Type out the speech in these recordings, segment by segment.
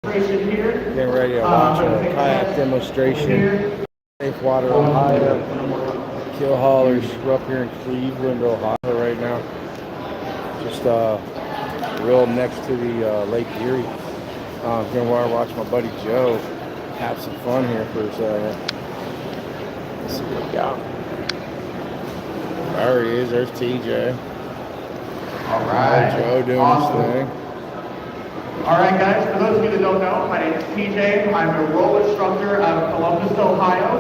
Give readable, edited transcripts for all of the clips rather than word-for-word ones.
Getting ready to watch a kayak demonstration. Safewater, Ohio. Kill haulers. We're up here in Cleveland, Ohio right now. Just real next to the Lake Erie. Gonna want to watch my buddy Joe have some fun here for a second. Let's see what we got. There he is. There's TJ. All right. Joe doing his thing. All right, guys, for those of you that don't know, my name is TJ. I'm a roll instructor out of Columbus, Ohio.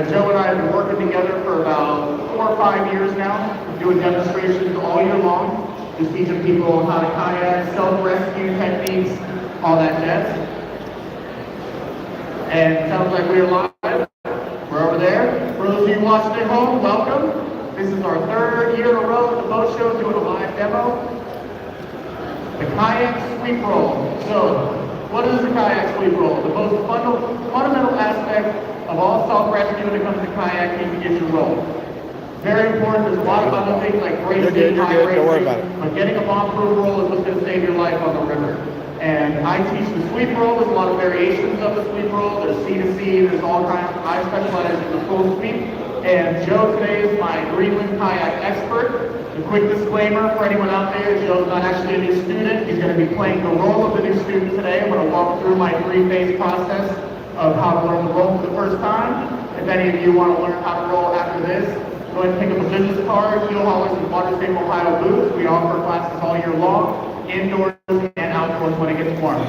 Joe and I have been working together for about 4 or 5 years now, doing demonstrations all year long, just teaching people how to kayak, self-rescue techniques, all that jazz. And it sounds like we're live. We're over there. For those of you watching at home, welcome. This is our 3rd year in a row at the boat show doing a live demo. The kayak sweep roll. So, what is the kayak sweep roll? The most fundamental aspect of all self-rescue when it comes to kayaking is to get your roll. Very important. There's a lot of other things like bracing, hydration, but getting a bomb-proof roll is what's going to save your life on the river. And I teach the sweep roll. There's a lot of variations of the sweep roll. There's C to C. There's all kinds. I specialize in the full sweep. And Joe today is my Greenland kayak expert. A quick disclaimer for anyone out there, Joe's not actually a new student. He's going to be playing the role of the new student today. I'm going to walk through my 3-phase process of how to learn the role for the first time. If any of you want to learn how to roll after this, go ahead and pick up a business card, Keel Haulers and WaterSafe Ohio booth. We offer classes all year long, indoors and outdoors when it gets warm.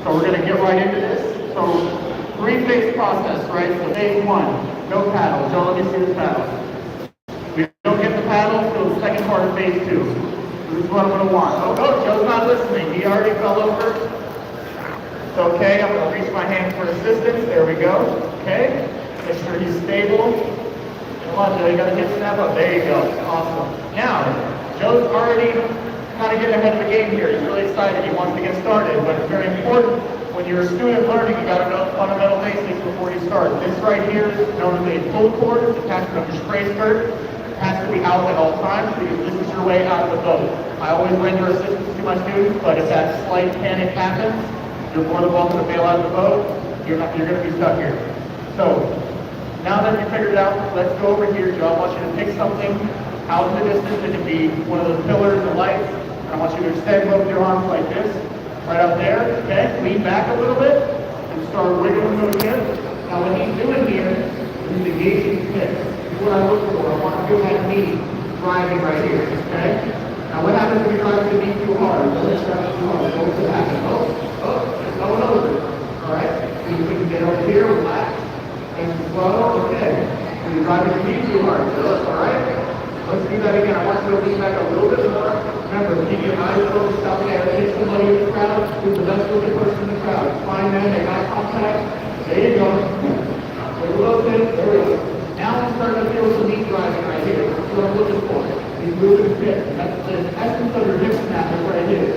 So we're going to get right into this. So 3-phase process, right? So phase 1, no paddle. Joe, let me see this paddle. We don't get the paddle until the second part of phase 2. This is what I'm going to want. Oh, Joe's not listening. He already fell over. It's okay. I'm going to reach my hand for assistance. There we go. Okay. Make sure he's stable. Come on, Joe. You got to get snap up. There you go. Awesome. Now, Joe's already kind of getting ahead of the game here. He's really excited. He wants to get started. But it's very important. When you're a student learning, you got to know fundamental basics before you start. This right here is known as a pull cord. It's attached to a spray skirt. Has to be out at all times because this is your way out of the boat. I always render assistance to my students, but if that slight panic happens, you're more than welcome to bail out of the boat. You're going to be stuck here. So, now that you figured it out, let's go over here. Joe, I want you to pick something out in the distance. It can be one of those pillars or lights. And I want you to extend both your arms like this, right up there. Okay, lean back a little bit and start wiggling those hips. Now, what he's doing here is engaging his hips. What I look for, I want to feel that knee driving right here, okay? Now what happens if you drive the knee too hard? Don't drive too hard. What will happen? It's going over. Alright? So you can get over here, relax, and slow, okay. So you're driving the knee too hard. Alright? Let's do that again. I want you to lean back a little bit more. Remember, keep your eyes closed, stop there, hit somebody in the crowd, who's the best looking person in the crowd. Find them, they got contact. There you go. Wiggle those hips, there we go. Now I'm starting to feel some knee driving right here. That's what I'm looking for. He's moving hips. That's the essence of your hip snap is right here.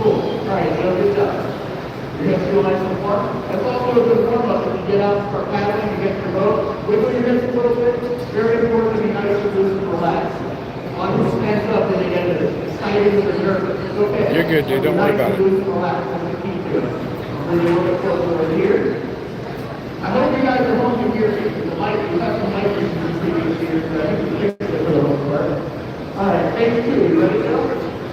Cool. Alright, Joe, good job. Your hips feel nice and warm. That's also a good warm-up. If you get out and start paddling, you get in your boat, wiggle your hips a little bit. Very important to be nice and loose and relaxed. A lot of people stand up and they get excited and nervous. It's okay. You're good, dude. Don't worry about it. Loose and relaxed. That's the key to it. Really look at close over here. I hope you guys are home to hear me. The mic, you have some mic issues previous years, but I think you fixed it for the most part. Alright, phase 2, you ready to go?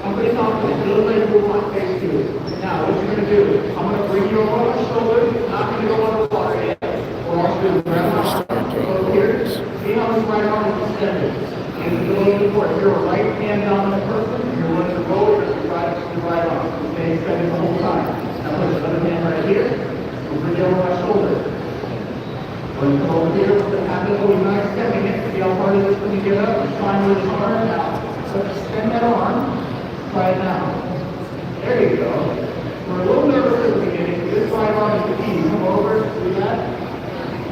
I'm pretty confident. Little late move on phase 2. Now, what you're going to do, I'm going to bring you over my shoulders, not going to go on the water yet. We're also going to grab my arm, go here. See how this right arm is extended. And it's a little important. You're a right hand dominant person, you're going to go with your right arm. Okay, extended the whole time. Now put the other hand right here. We'll bring you over my shoulder. When you come over here, what's going to happen? Oh, you're not extending it. See how hard it is when you get up? You're trying really hard now. So extend that arm. Try it now. There you go. We're a little nervous at the beginning. This right arm is the key. Come over. See that?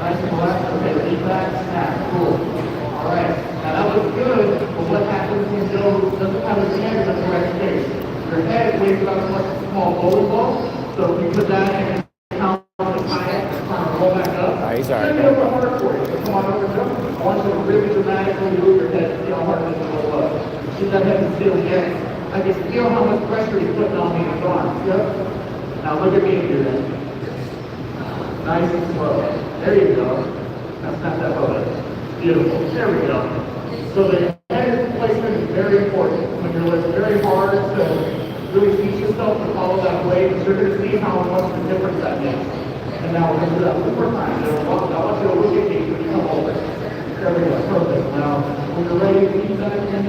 Nice and relaxed. Okay, lean back. Snap. Cool. All right. Now that was good, but what happens when Joe doesn't have his hands in the right space? Your head weighs about as much as a small bowling ball. So if you put that in count on the kayak, roll back up. He's all right. Come on over, Joe. I want you to really dramatically move your head. See how hard this is going up. See that head is still again. I can feel how much pressure he's putting on me in his arms. Yep. Now look at me and do that. Nice and slow. There you go. Now snap that boat up. Beautiful. There we go. So the head placement is very important. When you're lifting very hard to really teach yourself to follow that blade, you're going to see how much of a difference that makes. And now we're going to do that one more time. I want you to look at me when you come over. There we go. Perfect. Now, when you're ready, lean back, and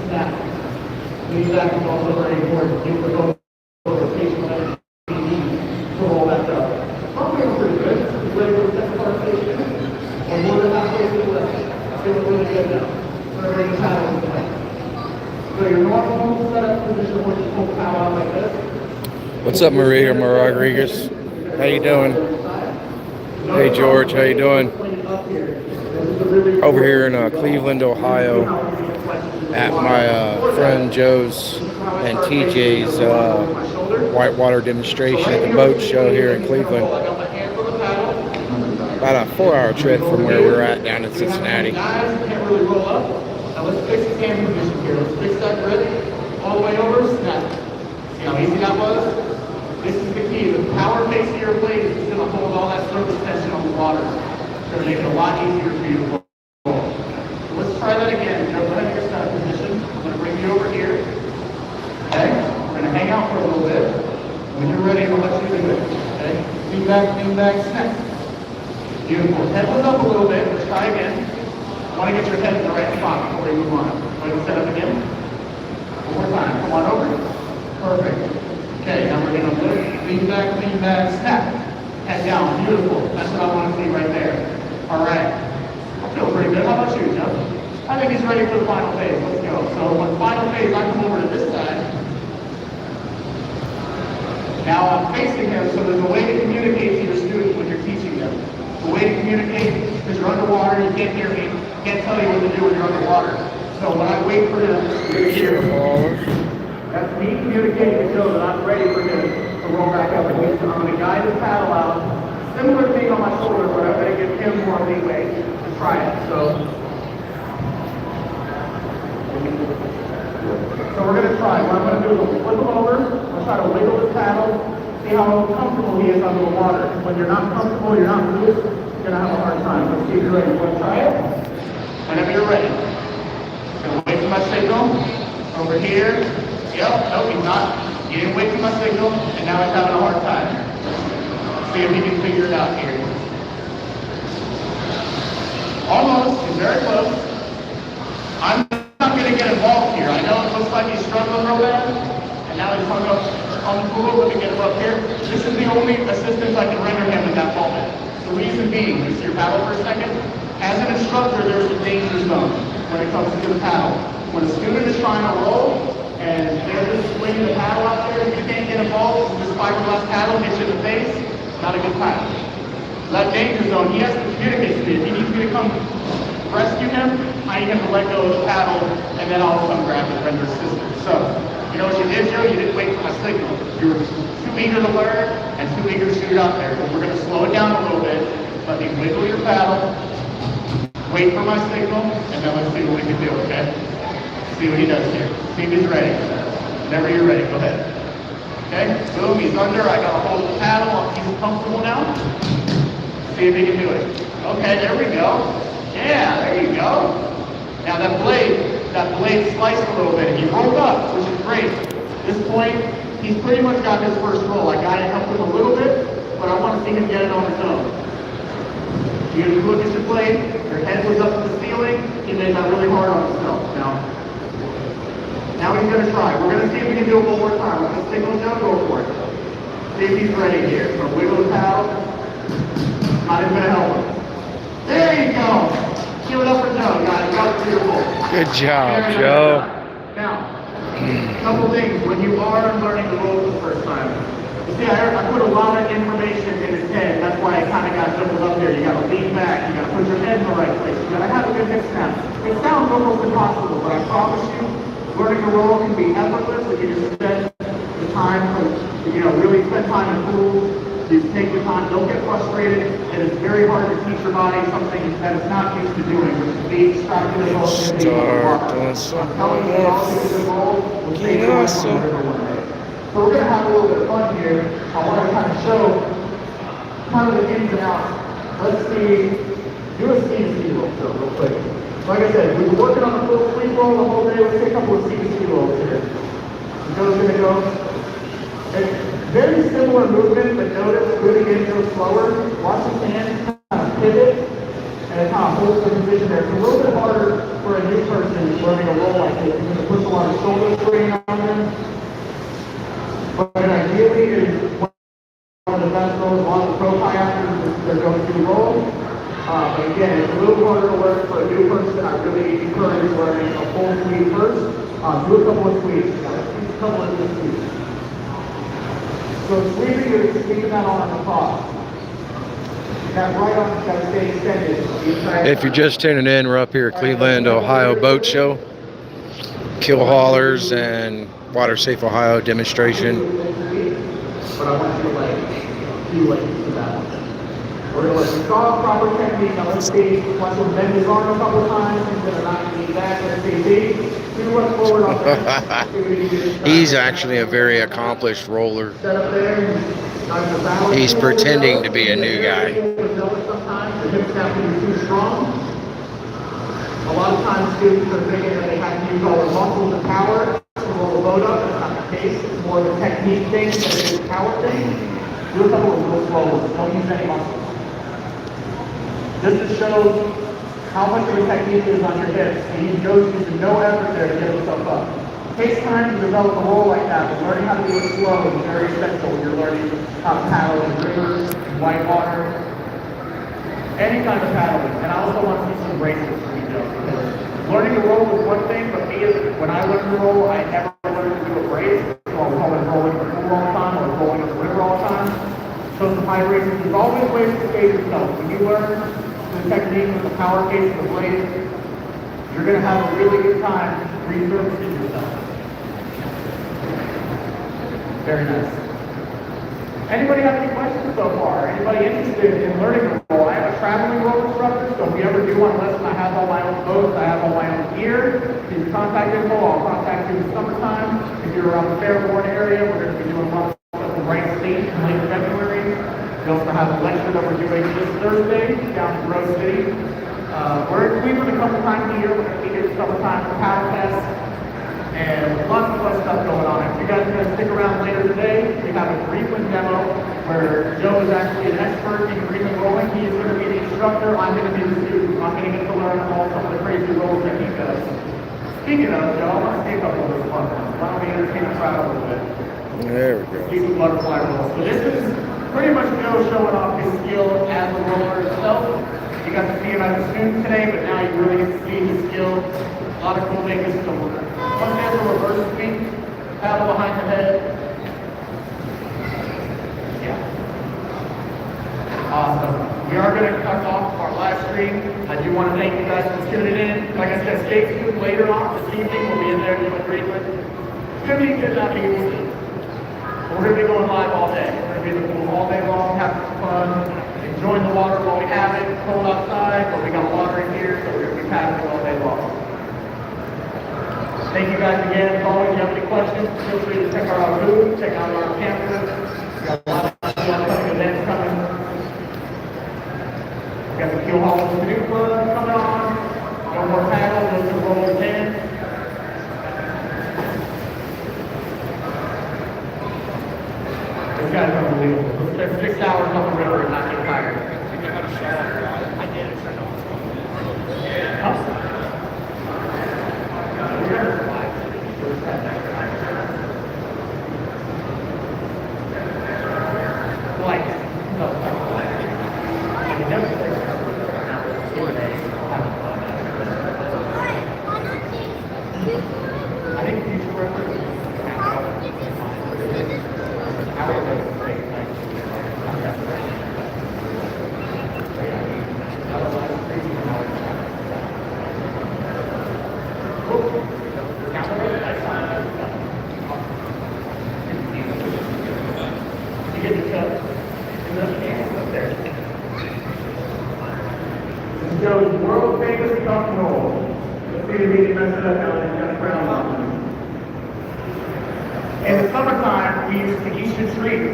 snap. Lean back is also very important. Give the boat rotation energy to roll back up. I'm feeling pretty good. You ready for the second part of the station? We're more than halfway through the lift. Feeling really good now. We're ready to paddle in place. So your normal setup position where you pull the paddle out like this. What's up, Maria Rodriguez? How you doing? Hey, George. How you doing? Over here in Cleveland, Ohio, at my friend Joe's and TJ's whitewater demonstration at the boat show here in Cleveland. About a 4-hour trip from where we're at down in Cincinnati. Can't really roll up. Now let's fix the hand position here. Let's fix that grip all the way over. Snap. See how easy that was? This is the key. The power face of your blade is going to hold all that surface tension on the water. It's going to make it a lot easier for you to roll. So let's try that again. Jump ahead of your start position. I'm going to bring you over here. Okay? We're going to hang out for a little bit. When you're ready, I'll let you do it. Okay? Lean back, snap. Beautiful. Head was up a little bit. Let's try again. I want to get your head in the right spot before you move on. Go ahead and set up again. One more time. Come on over. Perfect. Okay, now we're going to lift, lean back, snap. Head down. Beautiful. That's what I want to see right there. All right. I feel pretty good. How about you, Jeff? I think he's ready for the final phase. Let's go. So when final phase, I come over to this side. Now I'm facing him, so there's a way to communicate to your students when you're teaching them. The way to communicate, because you're underwater, you can't hear me, can't tell you what to do when you're underwater. So when I wait for him, you're here. That's me communicating to Joe that I'm ready for him to roll back up. And I'm going to guide his paddle out. Similar thing on my shoulder, but I'm going to give him more leeway to try it. So we're going to try. What I'm going to do is flip him over. I'm going to try to wiggle his paddle. See how comfortable he is under the water. When you're not comfortable, you're not loose, you're going to have a hard time. Let's see if you're ready. You want to try it? Whenever you're ready. I'm going to wait for my signal. Over here. Yep, no, he's not. He didn't wait for my signal, and now he's having a hard time. See if he can figure it out here. Almost, he's very close. I'm not going to get involved here. I know it looks like he's struggling real bad, and now he's hung up on the pool. Let me get him up here. This is the only assistance I can render him in that moment. The reason being, you see your paddle for a second? As an instructor, there's a danger zone when it comes to the paddle. When a student is trying to roll, and they're just swinging the paddle out there, if you can't get involved, this fiberglass paddle hits you in the face, not a good paddle. That danger zone, he has to communicate to me. If he needs me to come rescue him, I need him to let go of the paddle, and then I'll come grab and render assistance. So, you know what you did, Joe? You didn't wait for my signal. You were too eager to learn and too eager to shoot it out there. But we're going to slow it down a little bit. Let me wiggle your paddle, wait for my signal, and then let's see what we can do, okay? See what he does here. See if he's ready. Whenever you're ready, go ahead. Okay? Boom, he's under. I got a hold of the paddle. He's comfortable now. See if he can do it. Okay, there we go. Yeah, there you go. Now that blade sliced a little bit. He rolled up, which is great. At this point, he's pretty much got his first roll. I got to help him a little bit, but I want to see him get it on his own. You look at your blade, your head was up to the ceiling. He made that really hard on himself. Now he's going to try. We're going to see if we can do it one more time. We're going to signal Joe, go for it. See if he's ready here. So wiggle the paddle. Not even going to help him. There you go. Give it up for Joe, guys. That was beautiful. Good job, Joe. Now, a couple things. When you are learning the roll for the first time, you see, I put a lot of information in his head. That's why it kind of got jumbled up there. You got to lean back. You got to put your head in the right place. You got to have a good hip snap. It sounds almost impossible, but I promise you, learning to roll can be effortless if you just spend the time really spend time in the pool. You take the time, don't get frustrated. It is very hard to teach your body something that it's not used to doing, which is being stuck in the roll. Start doing something else. So we're going to have a little bit of fun here. I want to kind of show kind of the ins and outs. Let's see, do a ski roll show real quick. Like I said, we've been working on a full sleep roll the whole day. Let's take a couple of ski rolls here. Joe's going to go. It's very similar movement, but notice moving in go slower. Watch his hands kind of pivot and it kind of holds the position there. It's a little bit harder for a new person learning a roll like this because it puts a lot of shoulder strain on them. But ideally, it is one of the best rolls. A lot of the pro kayakers, they're going to roll. But again, it's a little harder to learn for a new person. I really encourage learning a full sweep first. Do a couple of sweeps. Let's do a couple of good sweeps. So sweeping, you're sweeping that arm on the top. That right arm got to stay extended. If you're just tuning in, we're up here at Cleveland, Ohio Boat Show. Kill haulers and Water Safe Ohio demonstration. But I want you to do that one. We're going to let you draw proper technique. Now let's see. Watch him bend his arm a couple times. He's going to knock me back. Let's see. Forward on that. He's actually a very accomplished roller. Set up there. He's pretending to be a new guy. Sometimes the hips have to be too strong. A lot of times students are thinking that they have to use all their muscles and power to roll the boat up. That's not the case. It's more of a technique thing than it is a power thing. Do a couple of real slow. Don't use any muscles. This just shows how much of a technique is on your hips. And you go using no effort there to get yourself up. It takes time to develop a roll like that, but learning how to do it slow is very essential when you're learning how to paddle in rivers, in white water, any kind of paddling. And I also want to see some races for you, Joe, because learning to roll is one thing, but me, when I learned to roll, I never learned to do a race. So I'll call it rolling the pool all the time or rolling in the river all the time. So some high races, there's always ways to save yourself. When you learn the technique with the power case and the blade, you're going to have a really good time resurfacing yourself. Very nice. Anybody have any questions so far? Anybody interested in learning to roll? I have a traveling roll instructor, so if you ever do want to listen, I have all my own boats, I have all my own gear. If you contact info, I'll contact you in the summertime. If you're around the Fairborn area, we're going to be doing a lot of stuff in Wright State in late February. We also have a lecture that we're doing this Thursday down in Rose City. We're in Cleveland a couple times a year. We're going to be here in summertime for Paddle Fest. And lots of fun stuff going on. If you guys are going to stick around later today, we have a Greenland demo where Joe is actually an expert in Greenland rolling. He is going to be the instructor. I'm going to be the student. I'm going to get to learn all some of the crazy rolls that he does. Speaking of, Joe, I want to see a couple of those fun ones. Why don't we entertain the crowd a little bit? There we go. Do some butterfly rolls. So this is pretty much Joe showing off his skill as a roller himself. You got to see him as a student today, but now you really get to see his skill. A lot of cool things. One has a reverse sweep, paddle behind the head. Yeah. Awesome. We are going to cut off our live stream. I do want to thank you guys for tuning in. Like I said, stay tuned later on this evening. We'll be in there doing Greenland. It's going to be a good night. We're going to be going live all day. We're going to be in the pool all day long, having some fun, enjoying the water while we have it. It's cold outside, but we got water in here, so we're going to be paddling all day long. Thank you guys again. As always, if you have any questions, feel free to check out our booth, check out our campus. We got a lot of upcoming events coming. We got the Kill Haulers Canoe Club coming on. No more paddles, no more rollers in. This guy's unbelievable. We'll spend 6 hours on the river and not get tired. You know how to shut off your eye? I did. It turned off. Huh? Joe's world famous duck roll. Let's see if he can mess it up now. He's got a crown on. In the summertime, He's Tahitian Tree.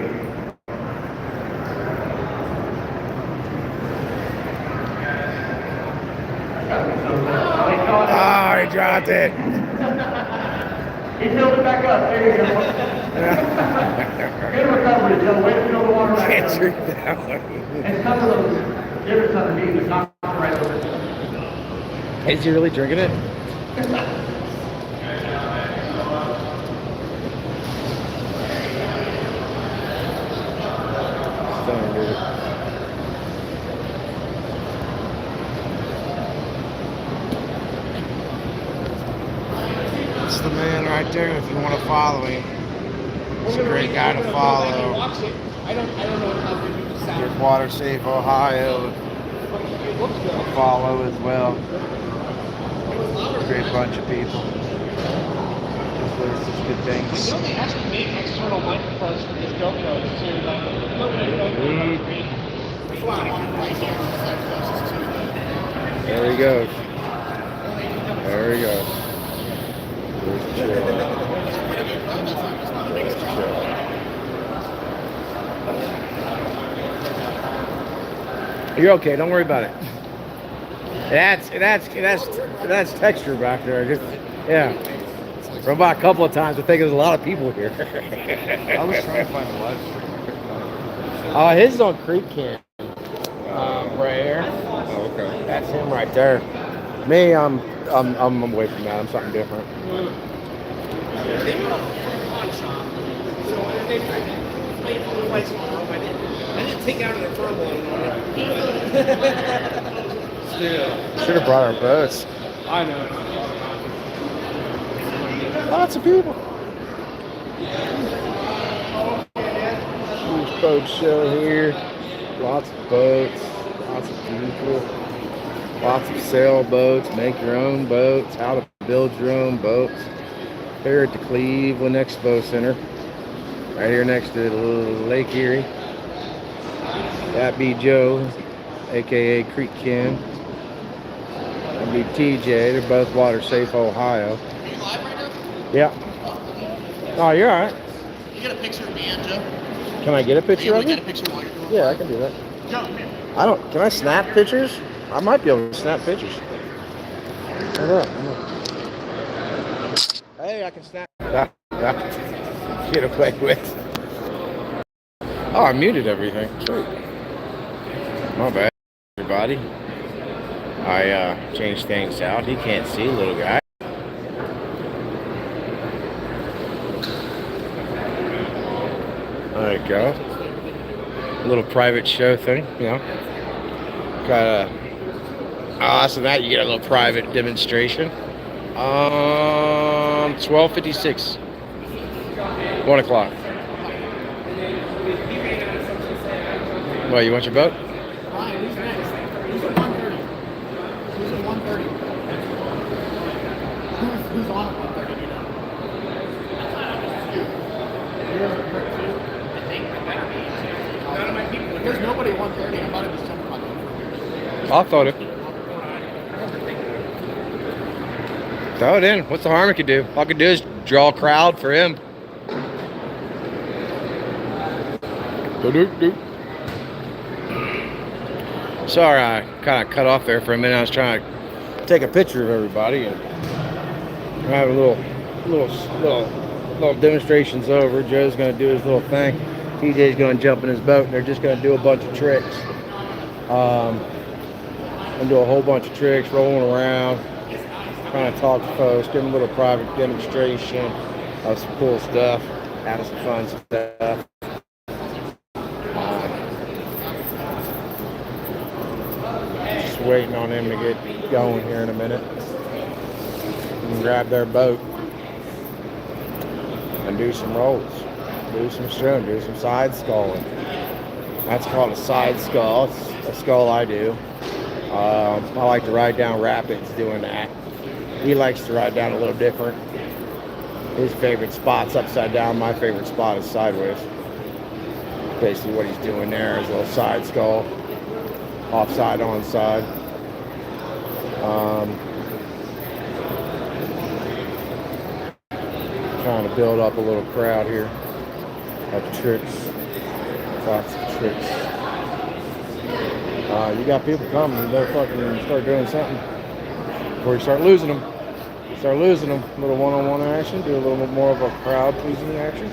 Oh, he dropped it. He filled it back up. There you go. Good recovery, Joe. Way to fill the water back Can't up. drink that one. And some of those difference underneath is not right over there. Is he really drinking it? Stunning, dude. That's the man right there if you want to follow him. He's a great guy to follow. I don't know how good you sound. Here's Water Safe Ohio. It looks good. Follow as well. It was louder. Great bunch of people. This place is good I things. know they actually make external microphones for these GoPros too. There he goes. There he goes. There's the show. There's the show. You're okay. Don't worry about it. That's texture back there. Just, yeah. For about a couple of times, I think there's a lot of people here. I was trying to find a live stream. His is on Creek Camp. Right here. Oh, okay. That's him right there. Me, I'm away from that. I'm something different. They were a pawn shop, so they played all the lights on. I didn't take out of the turmoil on it. Should have brought our boats. I know. Lots of people. Huge boat show here. Lots of boats. Lots of people. Lots of sailboats. Make your own boats. How to build your own boats. Here at the Cleveland Expo Center. Right here next to Lake Erie. That be Joe, aka Creek Ken. That be TJ. They're both Water Safe Ohio. Are you live right now? Yeah. Oh, you're alright. You get a picture of me and Joe? Can I get a picture of Get you? a picture while you're doing Yeah, I can do that. Joe, come here. Can I snap pictures? I might be able to snap pictures. Hold up. Hey, I can snap. Get away with. Oh, I muted everything. Sweet. My bad, everybody. I changed things out. He can't see, little guy. There you go. A little private show thing, you know. Got a. So that you get a little private demonstration. 12:56. 1 o'clock. What, you want your boat? Ryan, who's next? Who's at 1:30? Who's at 1:30? Who's on at 1:30? Do you know? I think it better be. None of my people. There's nobody at 1:30. I thought it was something like that. I thought it. Throw it in. What's the harm it could do? All I could do is draw a crowd for him. Sorry, I kind of cut off there for a minute. I was trying to take a picture of everybody and have a little demonstrations over. Joe's going to do his little thing. TJ's going to jump in his boat and they're just going to do a bunch of tricks. And do a whole bunch of tricks, rolling around, trying to talk to folks, give them a little private demonstration of some cool stuff, having some fun stuff. Just waiting on them to get going here in a minute. And grab their boat and do some rolls, do some string, do some side sculling. That's called a side skull. It's a skull I do. I like to ride down rapids doing that. He likes to ride down a little different. His favorite spot's upside down. My favorite spot is sideways. Basically what he's doing there is a little side skull. Offside, onside. Trying to build up a little crowd here. of tricks. Lots of tricks. You got people coming, you better fucking start doing something before you start losing them. Start losing them. A little one-on-one action, do a little bit more of a crowd-pleasing action.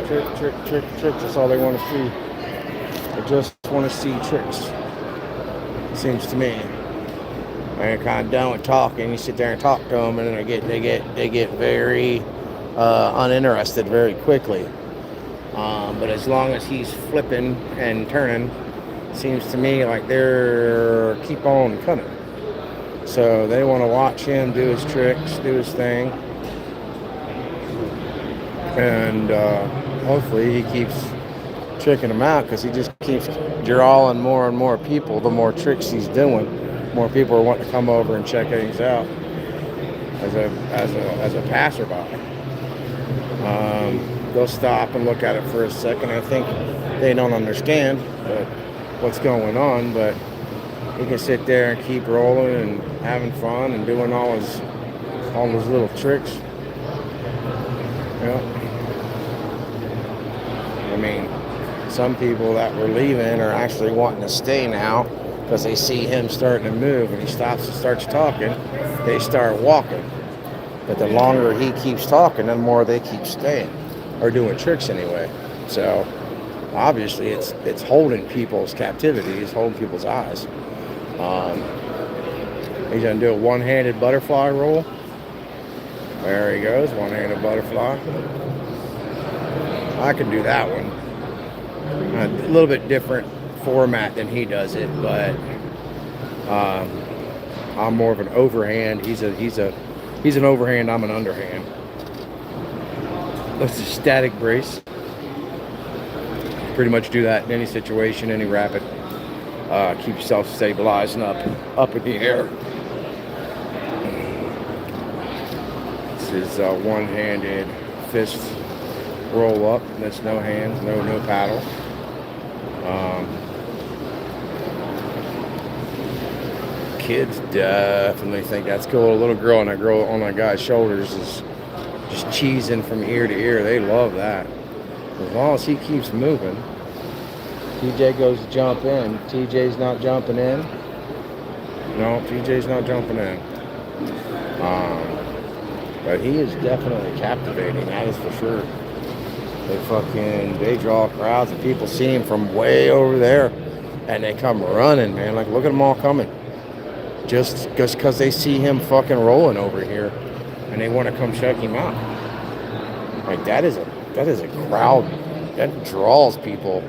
Tricks. That's all they want to see. They just want to see tricks. Seems to me. And kind of done with talking. You sit there and talk to them, and then they get very uninterested very quickly. But as long as he's flipping and turning, seems to me like they're keep on coming. So they want to watch him do his tricks, do his thing, and hopefully he keeps tricking them out, because he just keeps drawing more and more people. The more tricks he's doing, more people are wanting to come over and check things out as a passerby. They'll stop and look at it for a second. I think they don't understand what's going on, but he can sit there and keep rolling and having fun and doing all his little tricks. Yeah. I mean, some people that were leaving are actually wanting to stay now because they see him starting to move, and he stops and starts talking. They start walking. But the longer he keeps talking, the more they keep staying, or doing tricks anyway. So obviously it's holding people's captivity, it's holding people's eyes. He's gonna do a one-handed butterfly roll. There he goes, one-handed butterfly. I can do that one. A little bit different format than he does it, but I'm more of an overhand. He's an overhand, I'm an underhand. That's a static brace. Pretty much do that in any situation, any rapid. Keep yourself stabilized and up in the air. This is a one-handed fist roll up. That's no hands, no paddle. Kids definitely think that's cool. A little girl and that girl on that guy's shoulders is just cheesing from ear to ear. They love that. As long as he keeps moving. TJ goes to jump in. TJ's not jumping in. No, TJ's not jumping in. But he is definitely captivating. That is for sure. They draw crowds, and people see him from way over there, and they come running, man. Like, look at them all coming. Just because they see him fucking rolling over here, and they want to come check him out. Like, that is a crowd that draws people.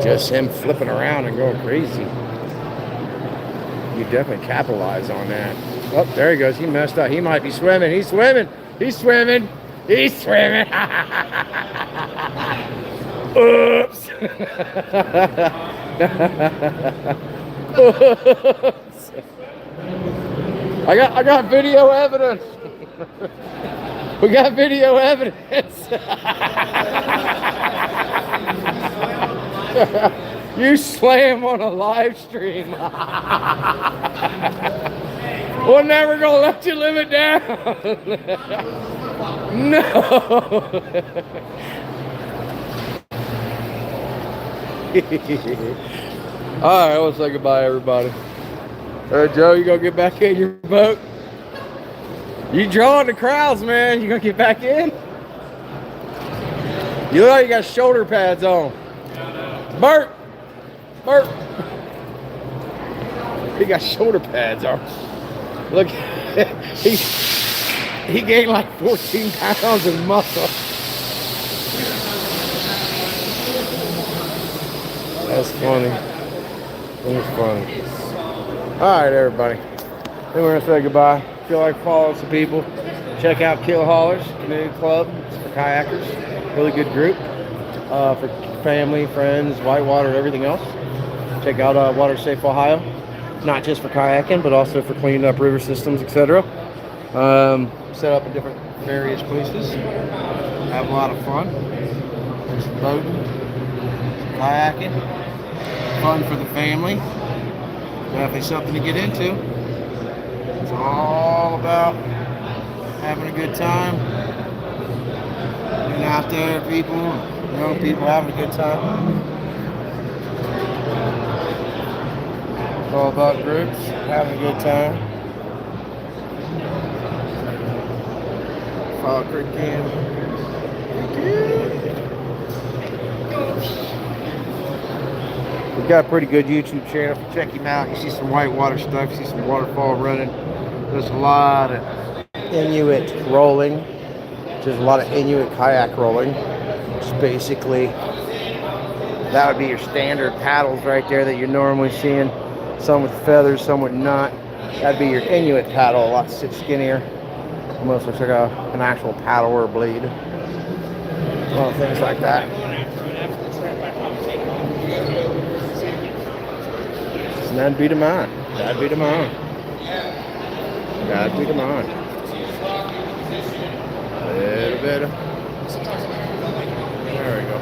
Just him flipping around and going crazy. You definitely capitalize on that. Oh, there he goes. He messed up. He might be swimming. He's swimming. He's swimming. He's swimming. Oops. Oops. I got video evidence. We got video evidence. You slam on a live stream. We're never gonna let you live it down. No. All right, let's say goodbye, everybody. Joe, you gonna get back in your boat? You drawing the crowds, man. You gonna get back in? You look like you got shoulder pads on. Bert! He got shoulder pads on. Look, he gained like 14 pounds of muscle. That's funny. That's funny. All right, everybody. Then we're gonna say goodbye. If you like follow some people, check out Kill Haulers Community Club. It's for kayakers. Really good group. For family, friends, whitewater, everything else. Check out Water Safe Ohio. Not just for kayaking, but also for cleaning up river systems, etc. Set up in different various places. Have a lot of fun. There's some boating, some kayaking. Fun for the family. Definitely something to get into. It's all about having a good time. Getting out there, people, young people having a good time. It's all about groups, having a good time. Fall Creek in. We've got a pretty good YouTube channel. If you check him out, you see some whitewater stuff, you see some waterfall running. There's a lot of Inuit rolling. There's a lot of Inuit kayak rolling. It's basically, that would be your standard paddles right there that you're normally seeing. Some with feathers, some with not. That'd be your Inuit paddle, a lot skinnier. Almost looks like an actual paddle or a blade. Well, things like that. And that'd be the mine. That'd be the mine. That'd be the mine. A little bit of. There we go.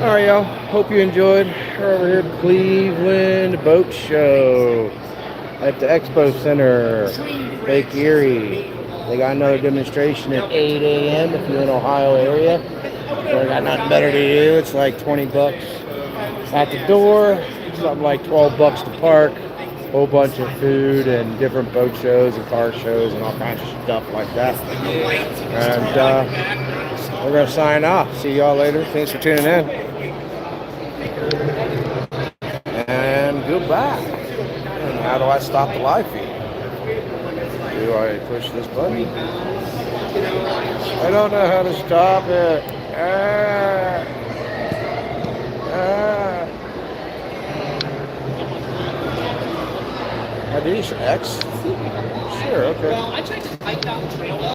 Alright, y'all. Hope you enjoyed. We're over here at Cleveland Boat Show at the Expo Center, Lake Erie. They got another demonstration at 8 a.m. if you're in the Ohio area. They got nothing better to do. It's like 20 bucks at the door, something like 12 bucks to park. Whole bunch of food and different boat shows and car shows and all kinds of stuff like that. And we're gonna sign off. See y'all later. Thanks for tuning in. And goodbye. And how do I stop the live feed? Do I push this button? I don't know how to stop it. I do use X? Sure, okay. Well, I tried to type down the trail.